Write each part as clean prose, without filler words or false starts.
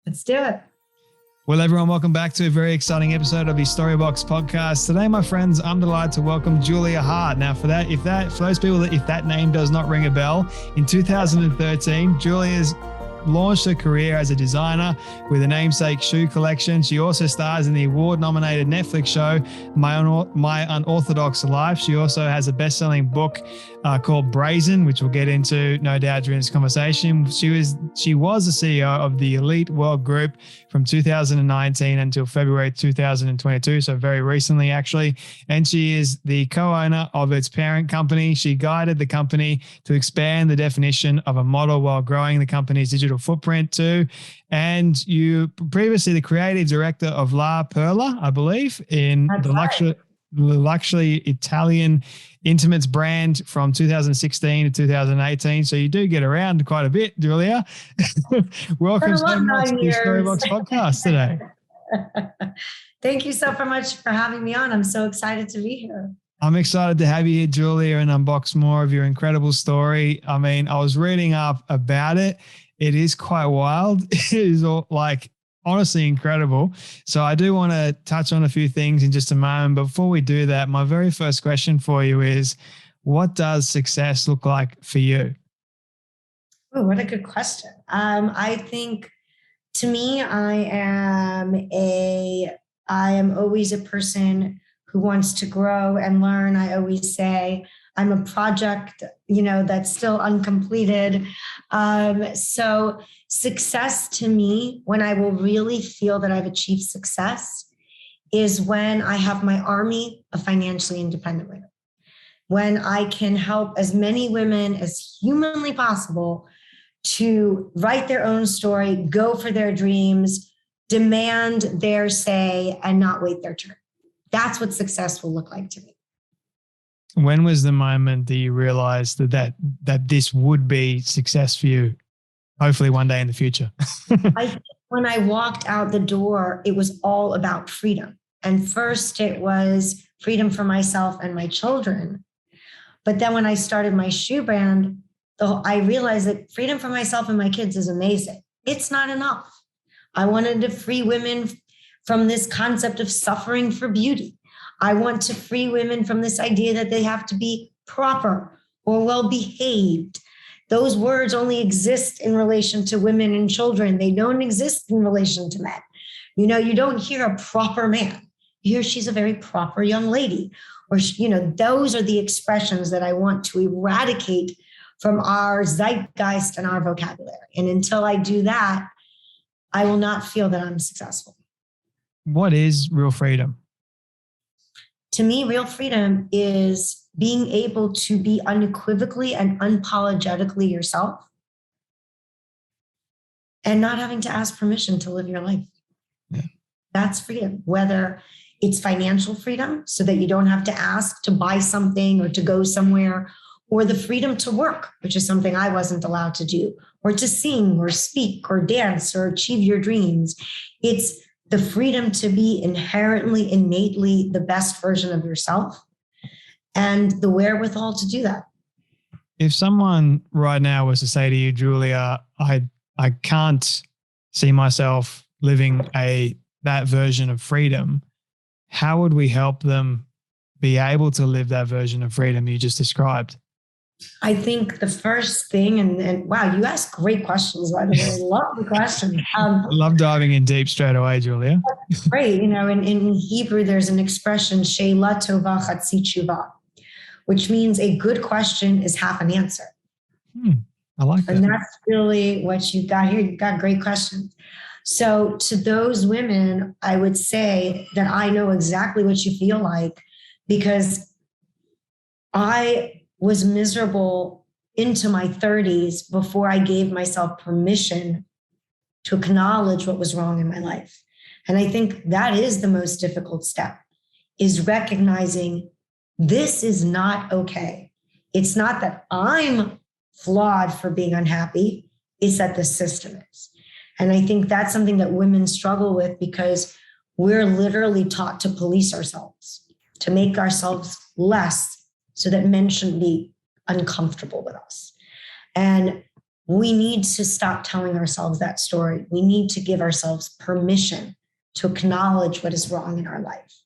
Let's do it. Well, everyone, welcome back to a very exciting episode of the Storybox podcast. Today, my friends, I'm delighted to welcome Julia Haart. Now, for those people if that name does not ring a bell, in 2013, Julia's launched her career as a designer with a namesake shoe collection. She also stars in the award-nominated Netflix show My Unorthodox Life. She also has a best-selling book called Brazen, which we'll get into no doubt during this conversation. She was the CEO of the Elite World Group from 2019 until February 2022, so very recently actually. And she is the co-owner of its parent company. She guided the company to expand the definition of a model while growing the company's digital footprint too. And you previously the creative director of Perla, I believe, in the luxury Italian intimates brand from 2016 to 2018. So you do get around quite a bit, Julia. Welcome so much to the Storybox podcast today. Thank you so much for having me on. I'm so excited to be here. I'm excited to have you here, Julia, and unbox more of your incredible story. I mean, I was reading up about it. It is quite wild. It is all honestly incredible. So I do want to touch on a few things in just a moment. But before we do that, my very first question for you is, what does success look like for you? Oh, what a good question. I think to me, I am always a person who wants to grow and learn. I always say I'm a project, that's still uncompleted. So success to me, when I will really feel that I've achieved success, is when I have my army of financially independent women. When I can help as many women as humanly possible to write their own story, go for their dreams, demand their say, and not wait their turn. That's what success will look like to me. When was the moment that you realized that this would be success for you? Hopefully one day in the future. I think when I walked out the door, it was all about freedom. And first it was freedom for myself and my children. But then when I started my shoe brand, I realized that freedom for myself and my kids is amazing. It's not enough. I wanted to free women from this concept of suffering for beauty. I want to free women from this idea that they have to be proper or well-behaved. Those words only exist in relation to women and children. They don't exist in relation to men. You don't hear a proper man. You hear she's a very proper young lady. Or, those are the expressions that I want to eradicate from our zeitgeist and our vocabulary. And until I do that, I will not feel that I'm successful. What is real freedom? To me, real freedom is being able to be unequivocally and unapologetically yourself and not having to ask permission to live your life. Yeah. That's freedom, whether it's financial freedom so that you don't have to ask to buy something or to go somewhere, or the freedom to work, which is something I wasn't allowed to do, or to sing or speak or dance or achieve your dreams. It's the freedom to be inherently, innately the best version of yourself and the wherewithal to do that. If someone right now was to say to you, Julia, I can't see myself living that version of freedom, how would we help them be able to live that version of freedom you just described? I think the first thing, and wow, you ask great questions, by the way. I love the question. I love diving in deep straight away, Julia. Great. In Hebrew, there's an expression, she'ela tova chatzi tshuva, which means a good question is half an answer. I like that. And that's really what you've got here. You've got great questions. So to those women, I would say that I know exactly what you feel like, because I was miserable into my 30s before I gave myself permission to acknowledge what was wrong in my life. And I think that is the most difficult step, is recognizing this is not okay. It's not that I'm flawed for being unhappy. It's that the system is. And I think that's something that women struggle with, because we're literally taught to police ourselves, to make ourselves less so that men shouldn't be uncomfortable with us. And we need to stop telling ourselves that story. We need to give ourselves permission to acknowledge what is wrong in our life.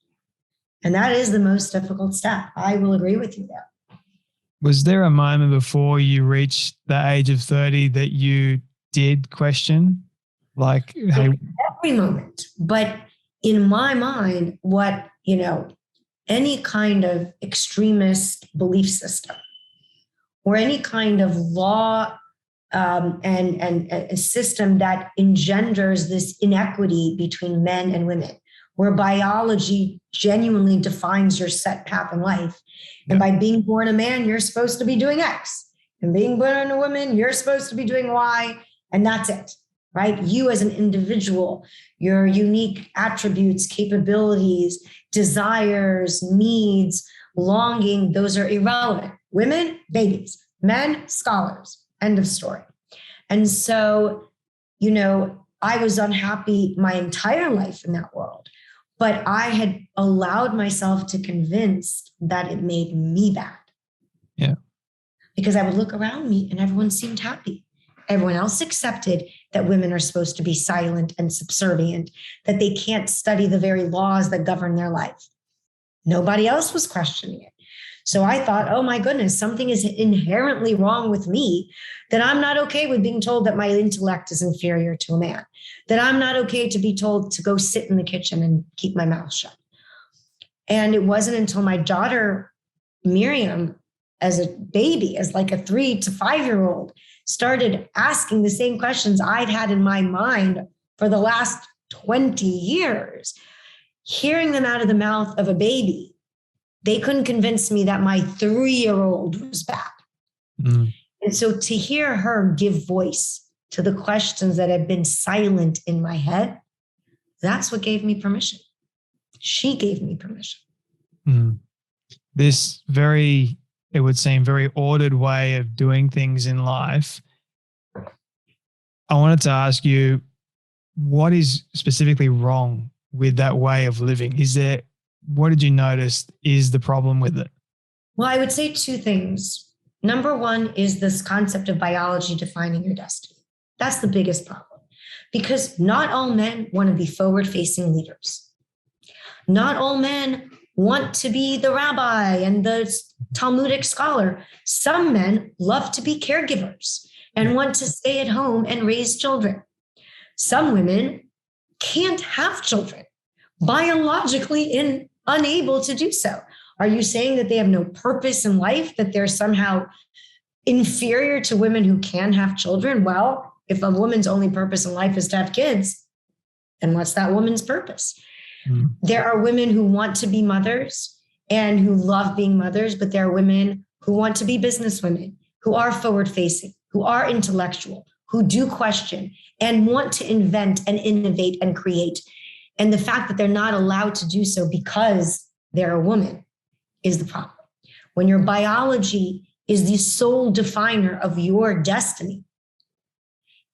And that is the most difficult step. I will agree with you there. Was there a moment before you reached the age of 30 that you did question? Like, hey, every moment. But in my mind, any kind of extremist belief system or any kind of law and a system that engenders this inequity between men and women, where biology genuinely defines your set path in life. And by being born a man, you're supposed to be doing X. And being born a woman, you're supposed to be doing Y. And that's it, right? You as an individual, your unique attributes, capabilities, desires, needs, longing, those are irrelevant. Women, babies. Men, scholars. End of story. And so, I was unhappy my entire life in that world, but I had allowed myself to convince that it made me bad. Yeah. Because I would look around me and everyone seemed happy. Everyone else accepted that women are supposed to be silent and subservient, that they can't study the very laws that govern their life. Nobody else was questioning it. So I thought, oh my goodness, something is inherently wrong with me, that I'm not okay with being told that my intellect is inferior to a man, that I'm not okay to be told to go sit in the kitchen and keep my mouth shut. And it wasn't until my daughter, Miriam, as a baby, as like a 3 to 5-year-old, started asking the same questions I'd had in my mind for the last 20 years, hearing them out of the mouth of a baby. They couldn't convince me that my 3-year-old was bad. Mm. And so to hear her give voice to the questions that had been silent in my head, that's what gave me permission. She gave me permission. Mm. This it would seem, very ordered way of doing things in life. I wanted to ask you, what is specifically wrong with that way of living? What did you notice is the problem with it? Well, I would say 2 things. Number 1 is this concept of biology defining your destiny. That's the biggest problem, because not all men want to be forward-facing leaders. Not all men want to be the rabbi and the Talmudic scholar. Some men love to be caregivers and want to stay at home and raise children. Some women can't have children, biologically unable to do so. Are you saying that they have no purpose in life, that they're somehow inferior to women who can have children? Well, if a woman's only purpose in life is to have kids, then what's that woman's purpose? Mm. There are women who want to be mothers and who love being mothers, but there are women who want to be businesswomen, who are forward-facing, who are intellectual, who do question and want to invent and innovate and create. And the fact that they're not allowed to do so because they're a woman is the problem. When your biology is the sole definer of your destiny,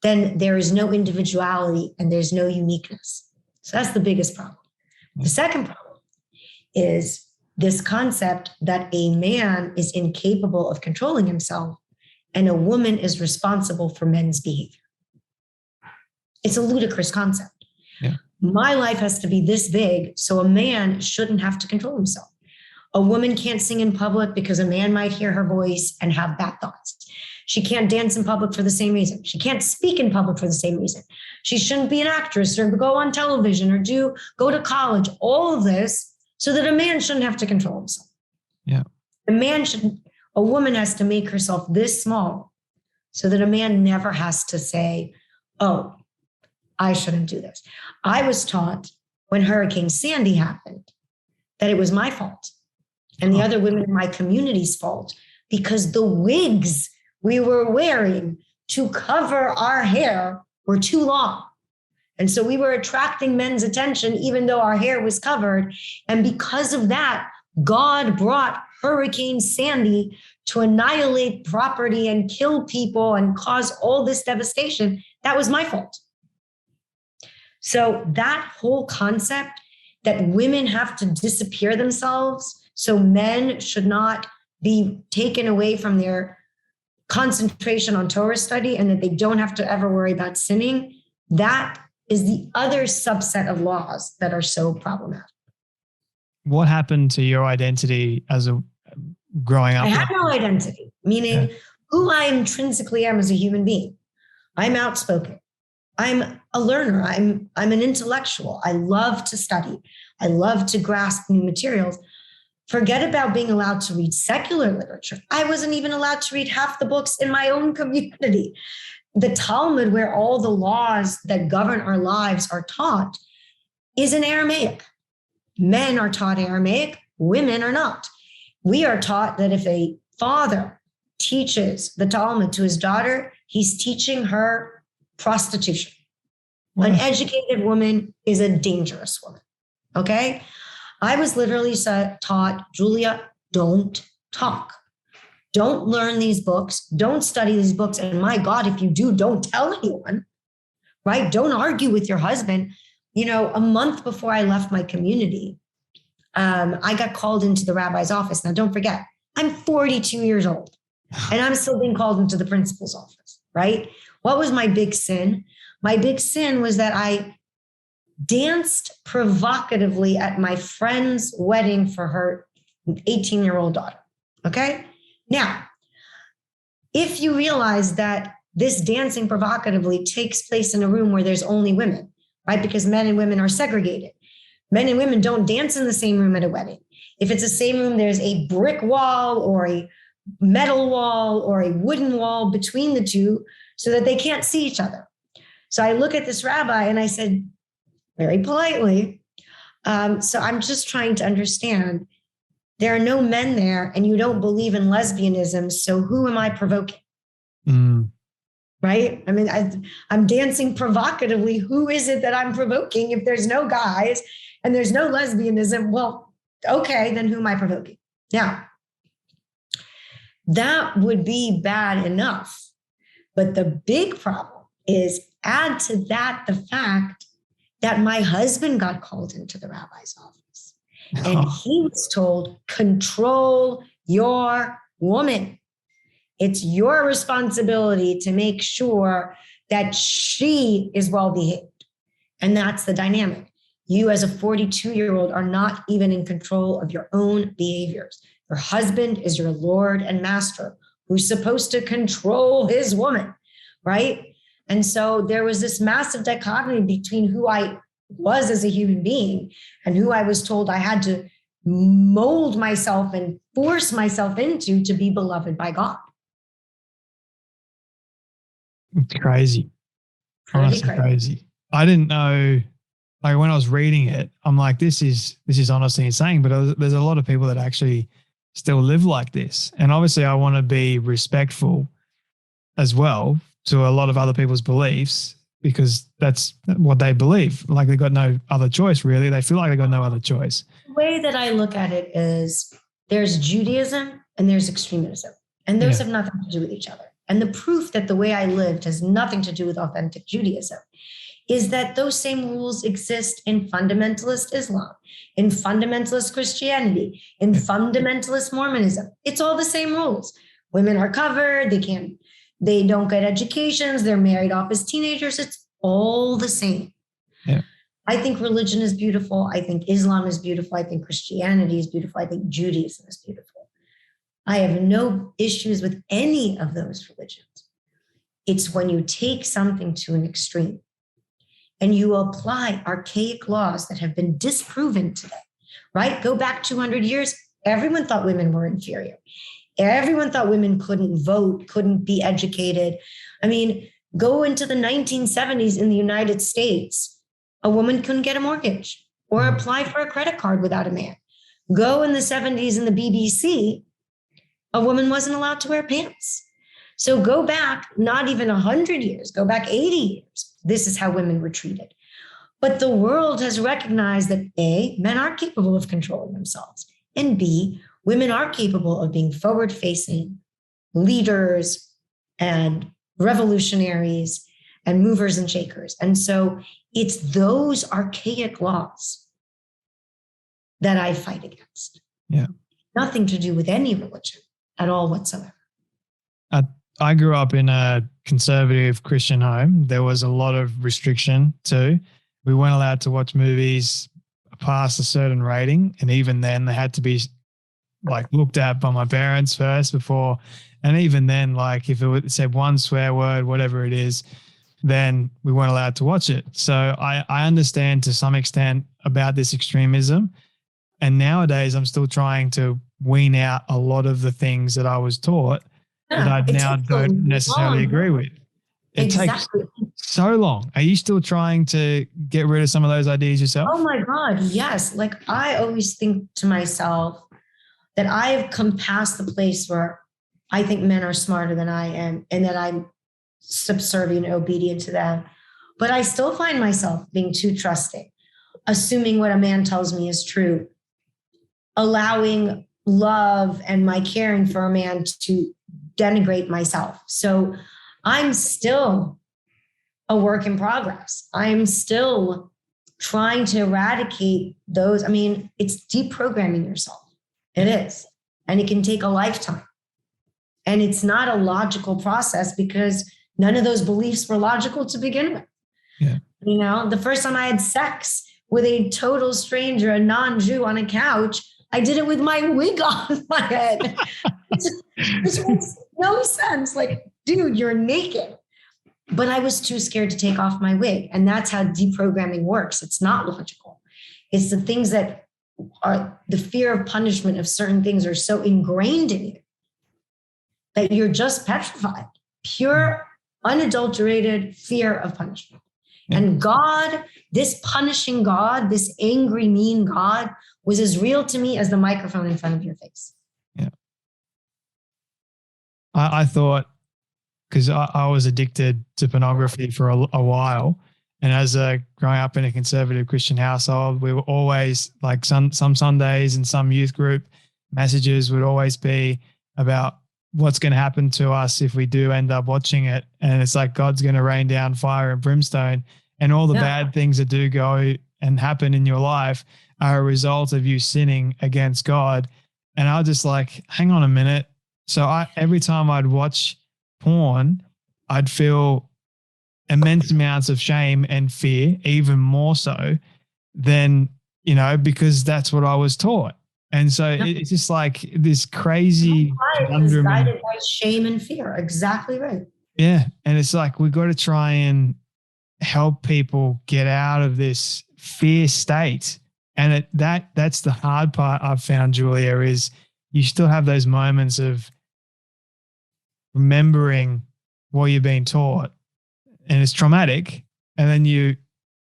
then there is no individuality and there's no uniqueness. So that's the biggest problem. The second problem is this concept that a man is incapable of controlling himself and a woman is responsible for men's behavior. It's a ludicrous concept. Yeah. My life has to be this big, so a man shouldn't have to control himself. A woman can't sing in public because a man might hear her voice and have bad thoughts. She can't dance in public for the same reason. She can't speak in public for the same reason. She shouldn't be an actress or go on television or go to college. All of this so that a man shouldn't have to control himself. Yeah. A woman has to make herself this small so that a man never has to say, oh, I shouldn't do this. I was taught when Hurricane Sandy happened that it was my fault and the other women in my community's fault because the wigs we were wearing to cover our hair were too long. And so we were attracting men's attention even though our hair was covered. And because of that, God brought Hurricane Sandy to annihilate property and kill people and cause all this devastation. That was my fault. So that whole concept that women have to disappear themselves so men should not be taken away from their concentration on Torah study and that they don't have to ever worry about sinning, that is the other subset of laws that are so problematic. What happened to your identity as a growing up? I had no identity, meaning who I intrinsically am as a human being. I'm outspoken. I'm a learner. I'm an intellectual. I love to study. I love to grasp new materials. Forget about being allowed to read secular literature. I wasn't even allowed to read half the books in my own community. The Talmud, where all the laws that govern our lives are taught, is in Aramaic. Men are taught Aramaic, women are not. We are taught that if a father teaches the Talmud to his daughter, he's teaching her prostitution. An educated woman is a dangerous woman. Okay? I was literally taught, Julia, don't talk. Don't learn these books. Don't study these books. And my God, if you do, don't tell anyone, right? Don't argue with your husband. A month before I left my community, I got called into the rabbi's office. Now, don't forget, I'm 42 years old and I'm still being called into the principal's office, right? What was my big sin? My big sin was that I danced provocatively at my friend's wedding for her 18-year-old daughter. Okay. Now, if you realize that this dancing provocatively takes place in a room where there's only women, right? Because men and women are segregated. Men and women don't dance in the same room at a wedding. If it's the same room, there's a brick wall or a metal wall or a wooden wall between the two so that they can't see each other. So I look at this rabbi and I said, very politely, so I'm just trying to understand, there are no men there and you don't believe in lesbianism, so who am I provoking? Right? I mean, I'm dancing provocatively. Who is it that I'm provoking? If there's no guys and there's no lesbianism, well, okay, then who am I provoking? Now, that would be bad enough. But the big problem is add to that the fact that my husband got called into the rabbi's office and he was told, control your woman. It's your responsibility to make sure that she is well behaved. And that's the dynamic. You as a 42-year-old are not even in control of your own behaviors. Your husband is your Lord and master who's supposed to control his woman, right? And so there was this massive dichotomy between who I was as a human being and who I was told I had to mold myself and force myself into to be beloved by God. It's crazy. Honestly, crazy. I didn't know, like when I was reading it, I'm like, this is honestly insane, but there's a lot of people that actually still live like this. And obviously I want to be respectful as well to a lot of other people's beliefs because that's what they believe. Like they've got no other choice, really. They feel like they've got no other choice. The way that I look at it is there's Judaism and there's extremism, and those have nothing to do with each other. And the proof that the way I lived has nothing to do with authentic Judaism is that those same rules exist in fundamentalist Islam, in fundamentalist Christianity, in fundamentalist Mormonism. It's all the same rules. Women are covered, they don't get educations, they're married off as teenagers. It's all the same. Yeah. I think religion is beautiful. I think Islam is beautiful. I think Christianity is beautiful. I think Judaism is beautiful. I have no issues with any of those religions. It's when you take something to an extreme and you apply archaic laws that have been disproven today, right? Go back 200 years, everyone thought women were inferior. Everyone thought women couldn't vote, couldn't be educated. I mean, go into the 1970s in the United States, a woman couldn't get a mortgage or apply for a credit card without a man. Go in the 70s in the BBC, a woman wasn't allowed to wear pants. So go back not even 100 years, go back 80 years. This is how women were treated. But the world has recognized that A, men are capable of controlling themselves, and B, women are capable of being forward-facing leaders and revolutionaries and movers and shakers. And so it's those archaic laws that I fight against. Yeah. Nothing to do with any religion at all whatsoever. I grew up in a conservative Christian home. There was a lot of restriction too. We weren't allowed to watch movies past a certain rating. And even then they had to be like looked at by my parents first before. And even then, like if it said one swear word, whatever it is, then we weren't allowed to watch it. So I understand to some extent about this extremism. And nowadays I'm still trying to wean out a lot of the things that I was taught that I It now takes don't necessarily agree with. It takes exactly. so long. Are you still trying to get rid of some of those ideas yourself? Oh my God, yes. Like I always think to myself that I've come past the place where I think men are smarter than I am and that I'm subservient and obedient to them. But I still find myself being too trusting, assuming what a man tells me is true, allowing love and my caring for a man to denigrate myself. So I'm still a work in progress. I'm still trying to eradicate those. I mean, it's deprogramming yourself. It is. And it can take a lifetime. And it's not a logical process because none of those beliefs were logical to begin with. Yeah. You know, the first time I had sex with a total stranger, a non-Jew on a couch, I did it with my wig on my head. This makes no sense. Like, dude, you're naked. But I was too scared to take off my wig. And that's how deprogramming works. It's not logical. It's the things that are the fear of punishment of certain things are so ingrained in you that you're just petrified. Pure, unadulterated fear of punishment. Yeah. And God, this punishing God, this angry, mean God was as real to me as the microphone in front of your face. Yeah. I thought, because I was addicted to pornography for a while. And as growing up in a conservative Christian household, we were always like some Sundays and some youth group messages would always be about what's going to happen to us if we do end up watching it. And it's like God's going to rain down fire and brimstone, and all the bad things that do go and happen in your life are a result of you sinning against God. And I was just like, hang on a minute. So every time I'd watch porn, I'd feel immense amounts of shame and fear, even more so than, because that's what I was taught. And so it's just like this crazy conundrum. Guided by shame and fear. Exactly right. Yeah. And it's like, we got to try and help people get out of this fear state. And that's the hard part I've found, Julia, is you still have those moments of remembering what you're being taught, and it's traumatic, and then you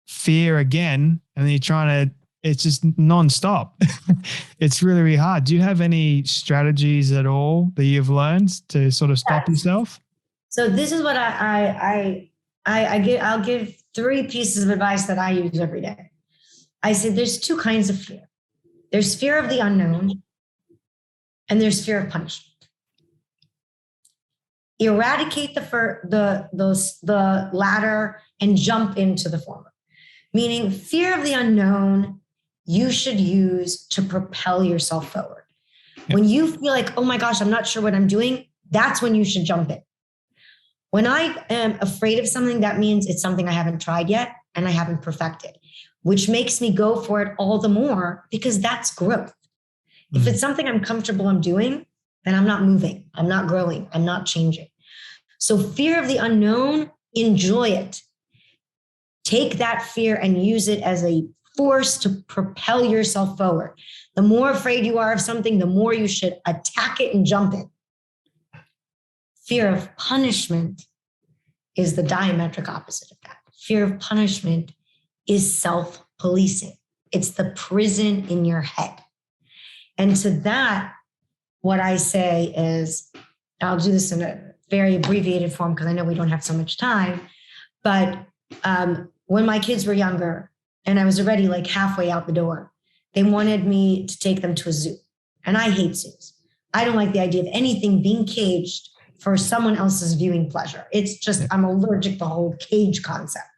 fear again, and then you're trying to, it's just nonstop. It's really, really hard. Do you have any strategies at all that you've learned to sort of stop yourself? So this is what I'll give 3 pieces of advice that I use every day. I say there's 2 kinds of fear. There's fear of the unknown, and there's fear of punishment. Eradicate the latter and jump into the former. Meaning fear of the unknown, you should use to propel yourself forward. Yep. When you feel like, oh my gosh, I'm not sure what I'm doing, that's when you should jump in. When I am afraid of something, that means it's something I haven't tried yet and I haven't perfected, which makes me go for it all the more because that's growth. Mm-hmm. If it's something I'm comfortable in doing, then I'm not moving, I'm not growing, I'm not changing. So fear of the unknown, enjoy it. Take that fear and use it as a force to propel yourself forward. The more afraid you are of something, the more you should attack it and jump in. Fear of punishment is the diametric opposite of that. Fear of punishment is self-policing. It's the prison in your head. And to that, what I say is, I'll do this in a very abbreviated form because I know we don't have so much time, but when my kids were younger and I was already like halfway out the door, they wanted me to take them to a zoo. And I hate zoos. I don't like the idea of anything being caged for someone else's viewing pleasure. It's just, I'm allergic to the whole cage concept,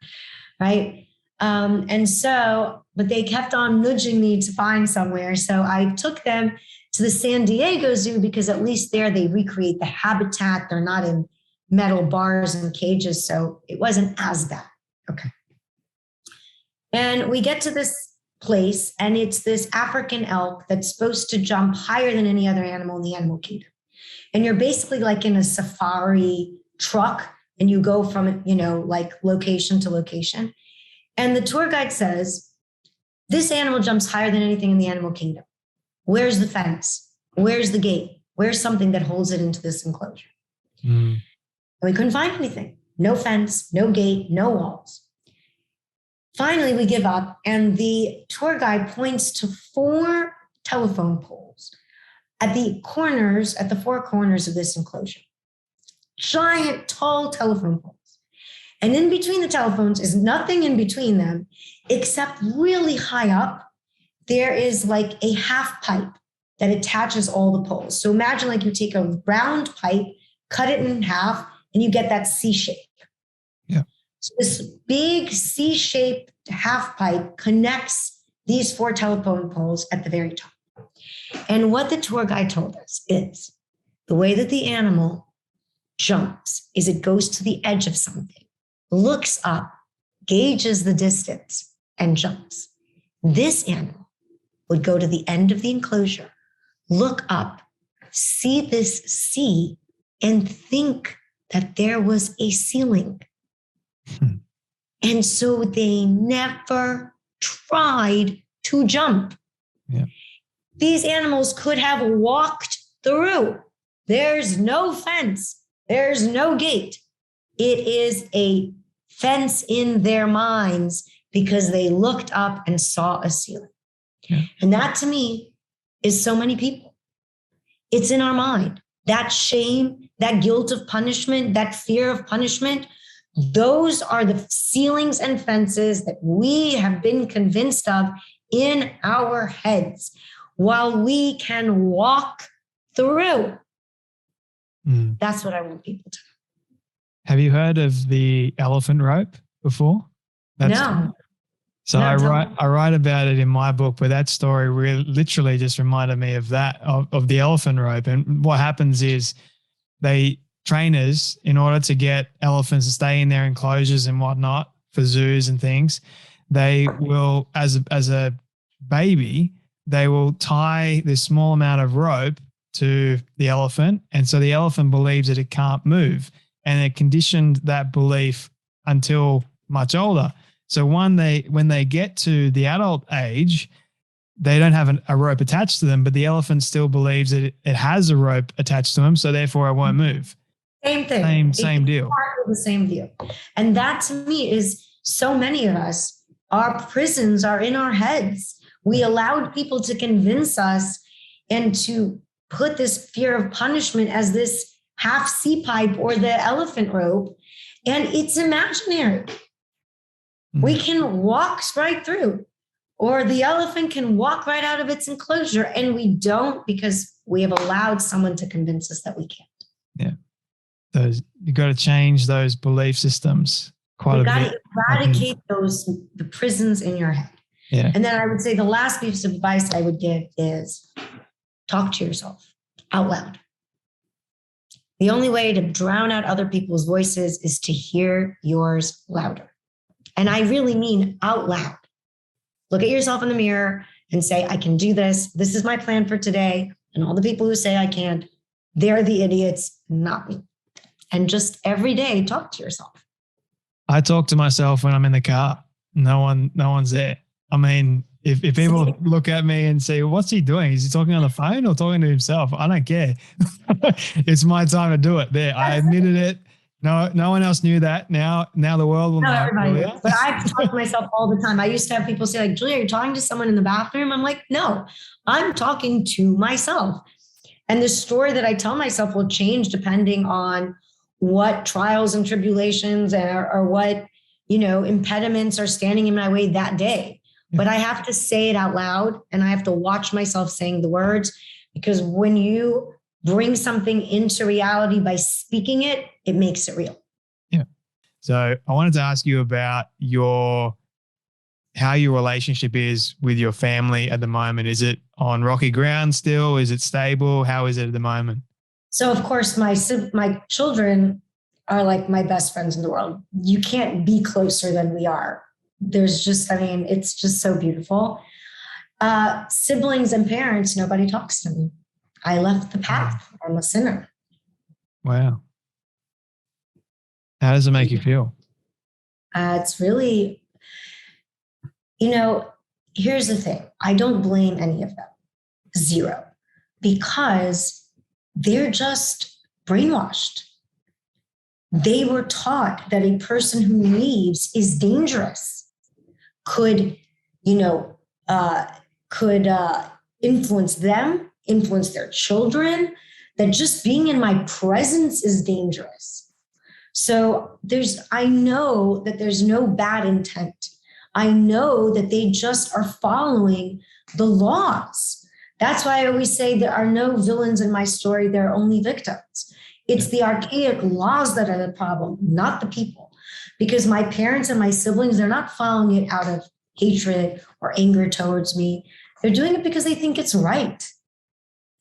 right? But they kept on nudging me to find somewhere. So I took them to the San Diego Zoo because at least there they recreate the habitat. They're not in metal bars and cages, so it wasn't as bad. Okay. And we get to this place, and it's this African elk that's supposed to jump higher than any other animal in the animal kingdom. And you're basically like in a safari truck, and you go from, like location to location. And the tour guide says, this animal jumps higher than anything in the animal kingdom. Where's the fence? Where's the gate? Where's something that holds it into this enclosure? And we couldn't find anything. No fence, no gate, no walls. Finally, we give up, and the tour guide points to 4 telephone poles at the four corners of this enclosure. Giant, tall telephone poles. And in between the telephones is nothing in between them, except really high up, there is like a half pipe that attaches all the poles. So imagine like you take a round pipe, cut it in half, and you get that C shape. Yeah. So this big C-shaped half pipe connects these 4 telephone poles at the very top. And what the tour guide told us is the way that the animal jumps is it goes to the edge of something, looks up, gauges the distance, and jumps. This animal would go to the end of the enclosure, look up, see this C, and think that there was a ceiling. And so they never tried to jump. Yeah. These animals could have walked through. There's no fence. There's no gate. It is a fence in their minds because they looked up and saw a ceiling. Yeah. And that to me is so many people. It's in our mind. That shame, that guilt of punishment, that fear of punishment, those are the ceilings and fences that we have been convinced of in our heads while we can walk through. That's what I want people to know. Have you heard of the elephant rope before? No. So no, I write about it in my book, but that story really literally just reminded me of that, of the elephant rope. And what happens is trainers, in order to get elephants to stay in their enclosures and whatnot for zoos and things, they will, as a baby, they will tie this small amount of rope to the elephant. And so the elephant believes that it can't move. And it conditioned that belief until much older. So when they get to the adult age, they don't have a rope attached to them, but the elephant still believes that it has a rope attached to them. So therefore it won't move. Same thing. Same deal. The same deal. And that to me is so many of us, our prisons are in our heads. We allowed people to convince us and to put this fear of punishment as this half C pipe or the elephant rope. And it's imaginary. We can walk right through, or the elephant can walk right out of its enclosure, and we don't because we have allowed someone to convince us that we can't. Yeah. You got to change those belief systems quite a bit. You got to eradicate the prisons in your head. Yeah. And then I would say the last piece of advice I would give is talk to yourself out loud. The only way to drown out other people's voices is to hear yours louder. And I really mean out loud. Look at yourself in the mirror and say, I can do this. This is my plan for today. And all the people who say I can't, they're the idiots, not me. And just every day, talk to yourself. I talk to myself when I'm in the car. No one's there. I mean, if people look at me and say, what's he doing? Is he talking on the phone or talking to himself? I don't care. It's my time to do it. There, I admitted it. No one else knew that. Now the world will know. Everybody knows. But I talk to myself all the time. I used to have people say, like, Julia, you're talking to someone in the bathroom? I'm like, no, I'm talking to myself. And the story that I tell myself will change depending on what trials and tribulations or what, impediments are standing in my way that day. Yeah. But I have to say it out loud, and I have to watch myself saying the words, because when you bring something into reality by speaking it, it makes it real. Yeah. So I wanted to ask you about how your relationship is with your family at the moment. Is it on rocky ground still? Is it stable? How is it at the moment? So of course, my children are like my best friends in the world. You can't be closer than we are. There's just, I mean, it's just so beautiful. Siblings and parents, nobody talks to me. I left the path. I'm a sinner. Wow. How does it make you feel? It's really, here's the thing. I don't blame any of them. Zero. Because they're just brainwashed. They were taught that a person who leaves is dangerous, could influence them, influence their children, that just being in my presence is dangerous. So I know that there's no bad intent. I know that they just are following the laws. That's why I always say there are no villains in my story. There are only victims. It's the archaic laws that are the problem, not the people. Because my parents and my siblings, they're not following it out of hatred or anger towards me. They're doing it because they think it's right.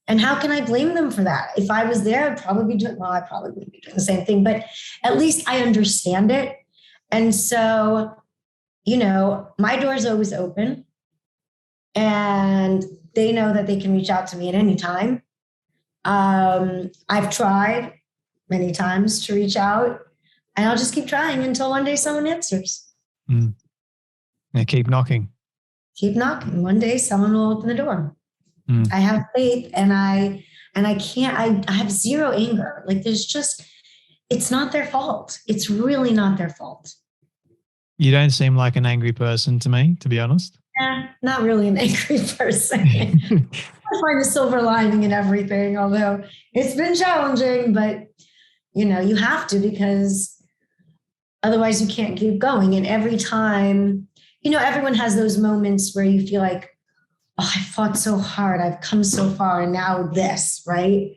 And how can I blame them for that? If I was there, I'd probably be doing the same thing, but at least I understand it. And so, my door is always open, and they know that they can reach out to me at any time. I've tried many times to reach out, and I'll just keep trying until one day someone answers. And keep knocking. Keep knocking. One day someone will open the door. I have faith, and I have zero anger. Like it's not their fault. It's really not their fault. You don't seem like an angry person to me, to be honest. Not really an angry person. I find the silver lining in everything, although it's been challenging, but you have to, because otherwise you can't keep going. And every time, everyone has those moments where you feel like, oh, I fought so hard. I've come so far, and now this, right?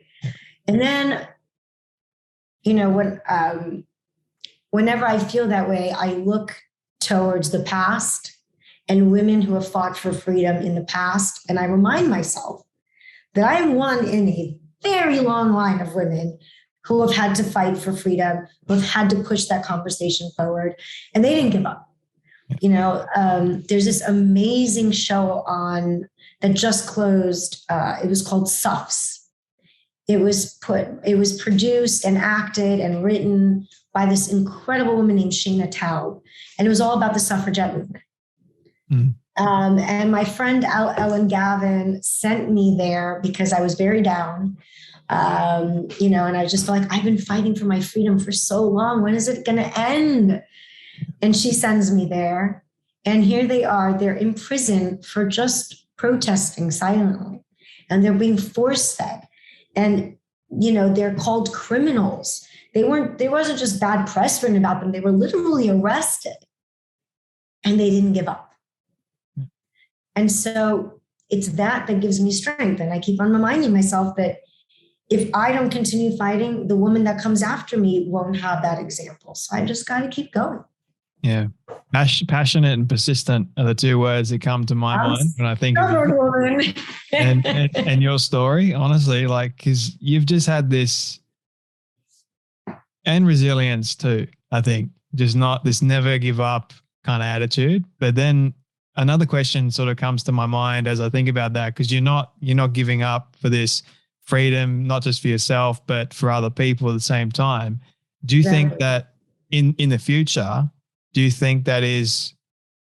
And then, whenever I feel that way, I look towards the past and women who have fought for freedom in the past. And I remind myself that I am one in a very long line of women who have had to fight for freedom, who have had to push that conversation forward, and they didn't give up. There's this amazing show that just closed. It was called Suffs. It was produced and acted and written by this incredible woman named Shana Taub. And it was all about the suffragette movement. And my friend Ellen Gavin sent me there because I was very down. And I just felt like I've been fighting for my freedom for so long. When is it going to end? And she sends me there. And here they are. They're in prison for just protesting silently. And they're being force-fed. And, they're called criminals. There wasn't just bad press written about them. They were literally arrested. And they didn't give up. And so it's that gives me strength. And I keep on reminding myself that if I don't continue fighting, the woman that comes after me won't have that example. So I just got to keep going. Yeah. Passionate and persistent are the two words that come to my mind when I think of you. and your story, honestly, because you've just had this, and resilience too, I think, just not this never give up kind of attitude. But then another question sort of comes to my mind as I think about that, because you're not giving up for this freedom, not just for yourself, but for other people at the same time. Do you think that in the future, do you think that is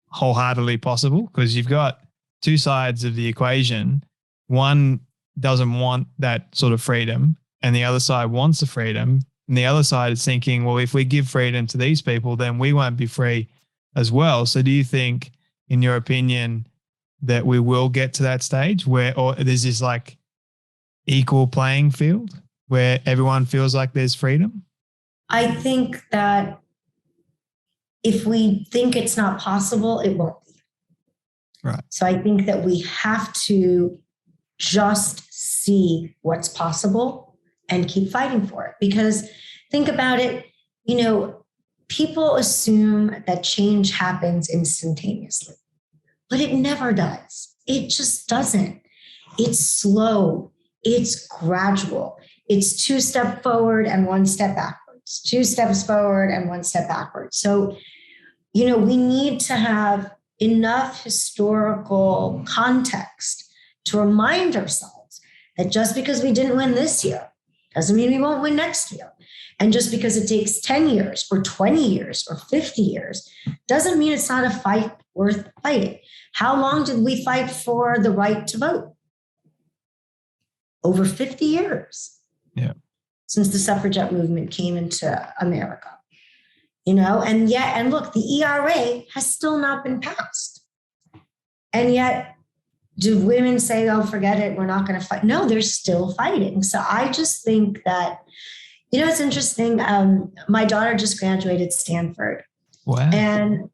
wholeheartedly possible? Because you've got two sides of the equation. One doesn't want that sort of freedom, and the other side wants the freedom. And the other side is thinking, well, if we give freedom to these people, then we won't be free as well. So do you think, in your opinion, that we will get to that stage or there's this equal playing field where everyone feels like there's freedom? I think that if we think it's not possible, it won't be. Right. So I think that we have to just see what's possible and keep fighting for it. Because think about it, people assume that change happens instantaneously, but it never does. It just doesn't. It's slow. It's gradual. It's 2 steps forward and 1 step backwards. backwards, 2 steps forward and 1 step backwards. So, we need to have enough historical context to remind ourselves that just because we didn't win this year doesn't mean we won't win next year. And just because it takes 10 years or 20 years or 50 years doesn't mean it's not a fight worth fighting. How long did we fight for the right to vote? Over 50 years. Yeah. Since the suffragette movement came into America. And look, the ERA has still not been passed. And yet, do women say, oh, forget it, we're not going to fight? No, they're still fighting. So I just think that, it's interesting. My daughter just graduated Stanford. Wow. And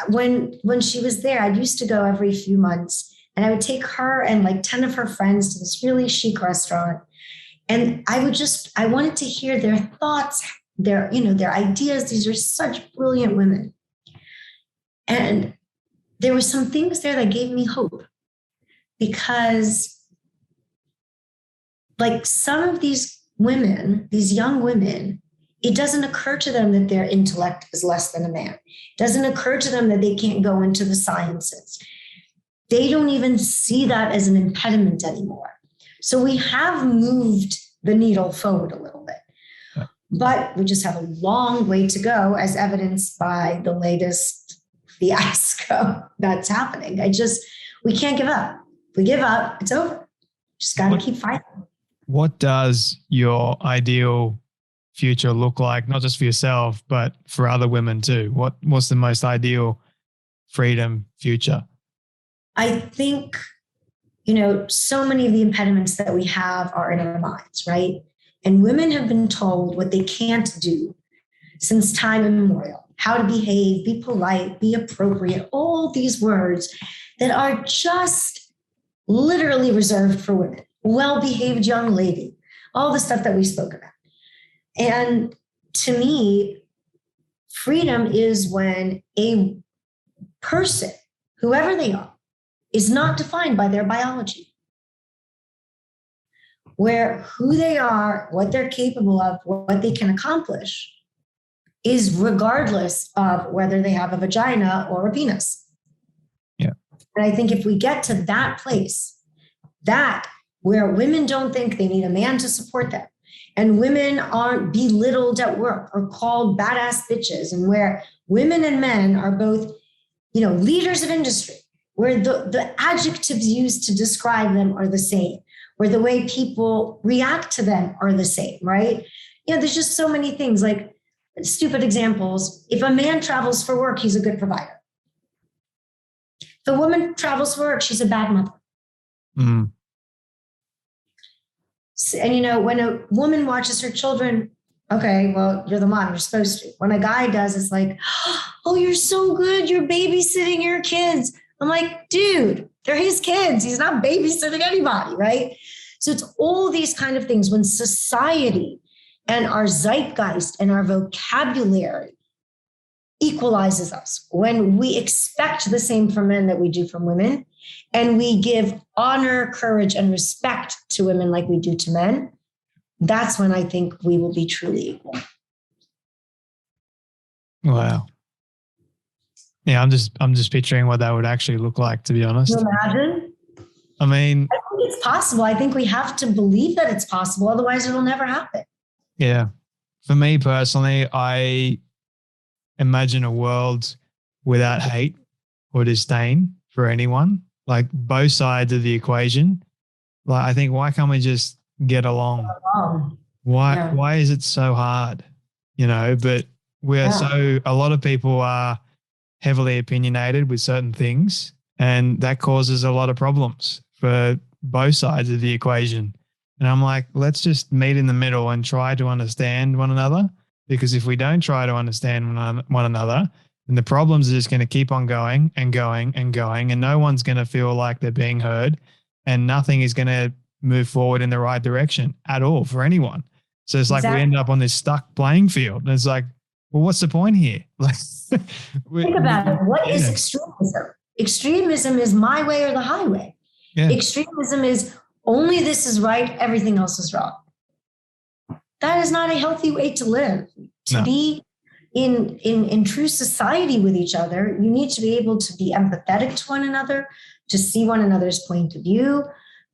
when she was there, I used to go every few months, and I would take her and like 10 of her friends to this really chic restaurant. And I wanted to hear their thoughts, their ideas. These are such brilliant women. And there were some things there that gave me hope, because like some of these women, these young women, it doesn't occur to them that their intellect is less than a man. It doesn't occur to them that they can't go into the sciences. They don't even see that as an impediment anymore. So we have moved the needle forward a little bit, but we just have a long way to go, as evidenced by the latest fiasco that's happening. We can't give up. If we give up, it's over. Just got to keep fighting. What does your ideal future look like, not just for yourself, but for other women too? What's the most ideal freedom future? I think, so many of the impediments that we have are in our minds, right? And women have been told what they can't do since time immemorial: how to behave, be polite, be appropriate, all these words that are just literally reserved for women. Well-behaved young lady, all the stuff that we spoke about. And to me, freedom is when a person, whoever they are, is not defined by their biology, where who they are, what they're capable of, what they can accomplish is regardless of whether they have a vagina or a penis. Yeah. And I think if we get to that place, where women don't think they need a man to support them, and women aren't belittled at work or called badass bitches, and where women and men are both, leaders of industry, where the adjectives used to describe them are the same, where the way people react to them are the same, right? There's just so many things, like stupid examples. If a man travels for work, he's a good provider. If a woman travels for work, she's a bad mother. Mm. And, when a woman watches her children, okay, well, you're the mom, you're supposed to. When a guy does, it's like, oh, you're so good, you're babysitting your kids. I'm like, dude, they're his kids. He's not babysitting anybody, right? So it's all these kind of things when society and our zeitgeist and our vocabulary equalizes us, when we expect the same from men that we do from women, and we give honor, courage, and respect to women like we do to men, that's when I think we will be truly equal. Wow. Yeah, I'm just picturing what that would actually look like, to be honest. Can you imagine? I mean, I think it's possible. I think we have to believe that it's possible. Otherwise, it'll never happen. Yeah. For me personally, I imagine a world without hate or disdain for anyone, like both sides of the equation. Like, I think, why can't we just get along? Why is it so hard? But a lot of people are heavily opinionated with certain things, and that causes a lot of problems for both sides of the equation. And I'm like, let's just meet in the middle and try to understand one another, because if we don't try to understand one another, then the problems are just going to keep on going and going and going, and no one's going to feel like they're being heard, and nothing is going to move forward in the right direction at all for anyone. So it's like we end up on this stuck playing field, and it's like, well, what's the point here? Like, think about it. What is extremism? Extremism is my way or the highway. Yeah. Extremism is only this is right, everything else is wrong. That is not a healthy way to live. To be in true society with each other, you need to be able to be empathetic to one another, to see one another's point of view,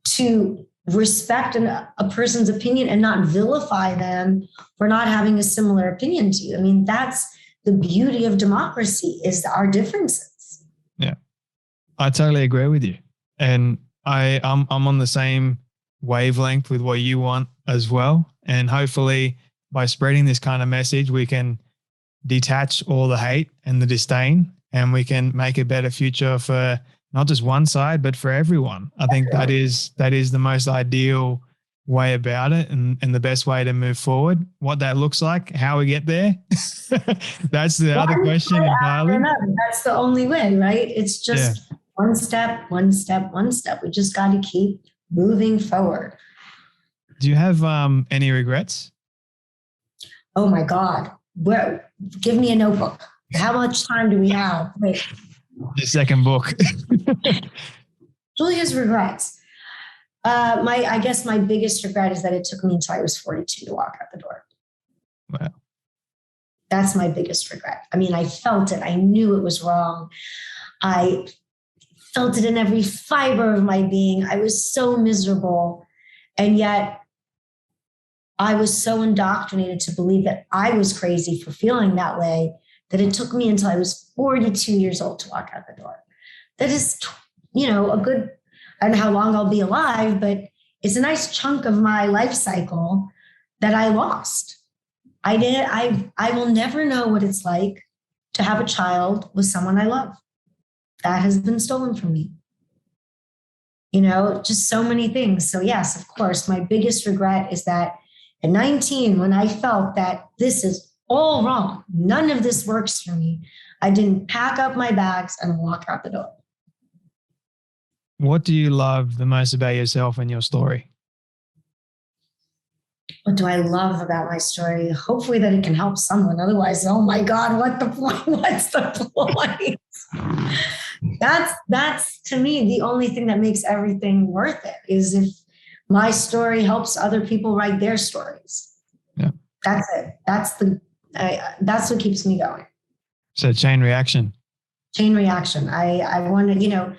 to respect a person's opinion and not vilify them for not having a similar opinion to you. I mean, that's the beauty of democracy, is our differences. Yeah, I totally agree with you. And I'm on the same wavelength with what you want as well. And hopefully by spreading this kind of message, we can detach all the hate and the disdain, and we can make a better future for not just one side, but for everyone. I think that is the most ideal way about it, and the best way to move forward. What that looks like, how we get there, that's the other question entirely. That's the only way, right? It's just one step, one step, one step. We just got to keep moving forward. Do you have any regrets? Oh my God. Give me a notebook. How much time do we have? Wait. The second book. Julia's regrets. I guess my biggest regret is that it took me until I was 42 to walk out the door. Wow. That's my biggest regret. I mean, I felt it. I knew it was wrong. I felt it in every fiber of my being. I was so miserable. And yet I was so indoctrinated to believe that I was crazy for feeling that way that it took me until I was 42 years old to walk out the door. That is, a good, I don't know how long I'll be alive, but it's a nice chunk of my life cycle that I lost. I will never know what it's like to have a child with someone I love. That has been stolen from me. Just so many things. So yes, of course, my biggest regret is that at 19, when I felt that this is all wrong, none of this works for me, I didn't pack up my bags and walk out the door. What do you love the most about yourself and your story? What do I love about my story? Hopefully that it can help someone. Otherwise, oh my God, what the point? What's the point? That's to me, the only thing that makes everything worth it is if my story helps other people write their stories. Yeah. That's it. That's what keeps me going. So chain reaction. Chain reaction. I wanted,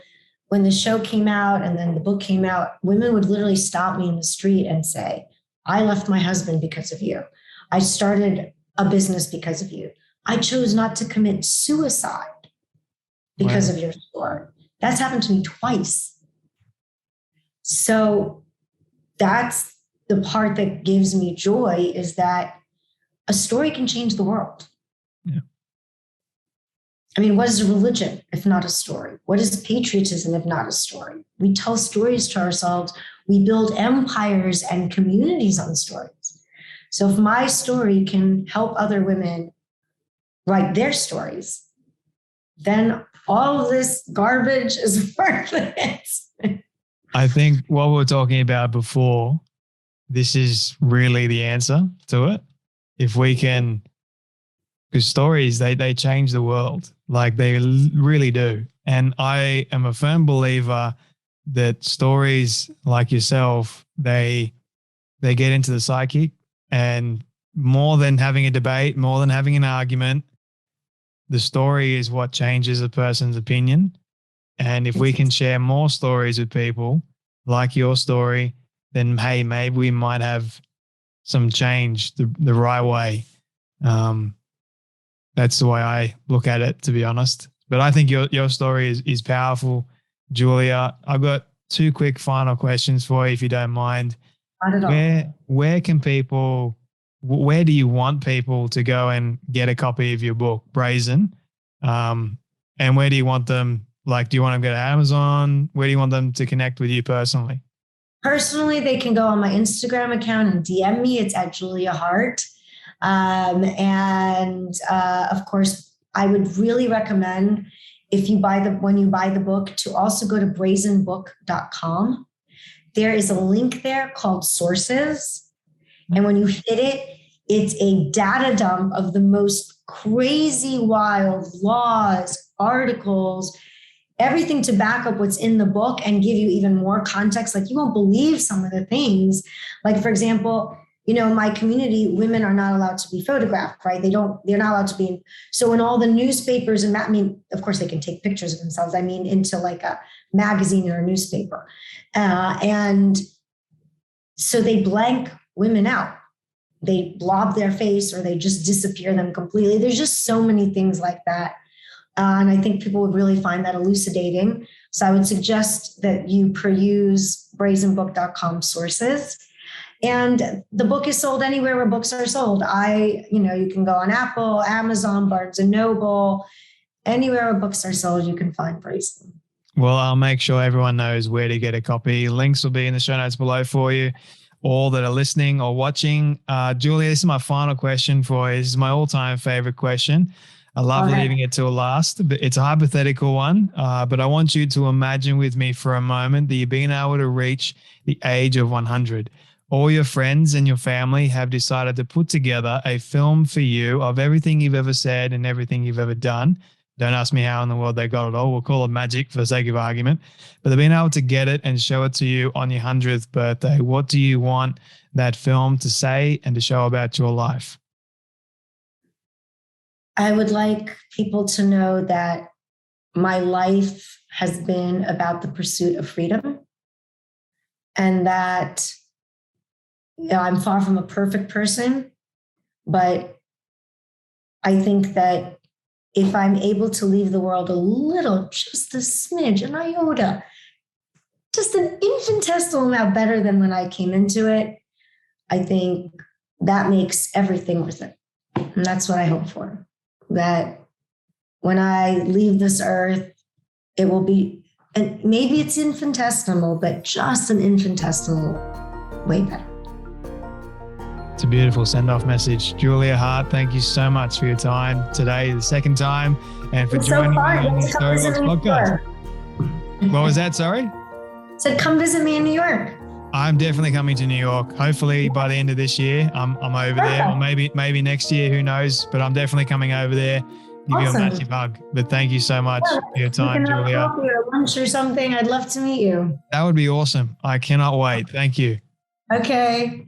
when the show came out and then the book came out, women would literally stop me in the street and say, I left my husband because of you. I started a business because of you. I chose not to commit suicide because of your story. That's happened to me twice. So that's the part that gives me joy, is that a story can change the world. Yeah. I mean, what is a religion if not a story? What is patriotism if not a story? We tell stories to ourselves. We build empires and communities on stories. So if my story can help other women write their stories, then all of this garbage is worth it. I think what we were talking about before, this is really the answer to it. If we can, because stories, they change the world. Like they really do. And I am a firm believer that stories like yourself, they get into the psyche, and more than having a debate, more than having an argument, the story is what changes a person's opinion. And if we can share more stories with people like your story, then hey, maybe we might have some change the right way. That's the way I look at it, to be honest. But I think your story is powerful, Julia. I've got two quick final questions for you, if you don't mind. Not at all. Where can people, where do you want people to go and get a copy of your book, Brazen? And where do you want them, like, do you want them to go to Amazon? Where do you want them to connect with you personally? Personally, they can go on my Instagram account and DM me. It's at Julia Haart. Of course, I would really recommend when you buy the book to also go to brazenbook.com. There is a link there called Sources. And when you hit it, it's a data dump of the most crazy, wild laws, articles, everything to back up what's in the book and give you even more context. Like, you won't believe some of the things. Like, for example, my community, women are not allowed to be photographed, right? They're not allowed to be. So in all the newspapers and of course they can take pictures of themselves. I mean, into like a magazine or a newspaper. And so they blank women out. They blob their face or they just disappear them completely. There's just so many things like that. And I think people would really find that elucidating. So I would suggest that you peruse brazenbook.com sources. And the book is sold anywhere where books are sold. You can go on Apple, Amazon, Barnes and Noble, anywhere where books are sold, you can find Brazen. Well, I'll make sure everyone knows where to get a copy. Links will be in the show notes below for you, all that are listening or watching. Julia, this is my final question for you. This is my all-time favorite question. I love leaving it till last, but it's a hypothetical one. But I want you to imagine with me for a moment that you've been able to reach the age of 100. All your friends and your family have decided to put together a film for you of everything you've ever said and everything you've ever done. Don't ask me how in the world they got it all. We'll call it magic for the sake of argument. But they've been able to get it and show it to you on your 100th birthday. What do you want that film to say and to show about your life? I would like people to know that my life has been about the pursuit of freedom, and that I'm far from a perfect person, but I think that if I'm able to leave the world a little, just a smidge, an iota, just an infinitesimal amount better than when I came into it, I think that makes everything worth it. And that's what I hope for. That when I leave this earth, it will be, and maybe it's infinitesimal, but just an infinitesimal way better. It's a beautiful send-off message. Julia Haart, thank you so much for your time today, the second time, and for joining me on the Storybox podcast. What was that? Sorry? Said come visit me in New York. I'm definitely coming to New York. Hopefully by the end of this year, I'm over there, or maybe next year, who knows? But I'm definitely coming over there. Give you a massive hug. But thank you so much for your time, Julia. We can have coffee or lunch or something. I'd love to meet you. That would be awesome. I cannot wait. Thank you. Okay.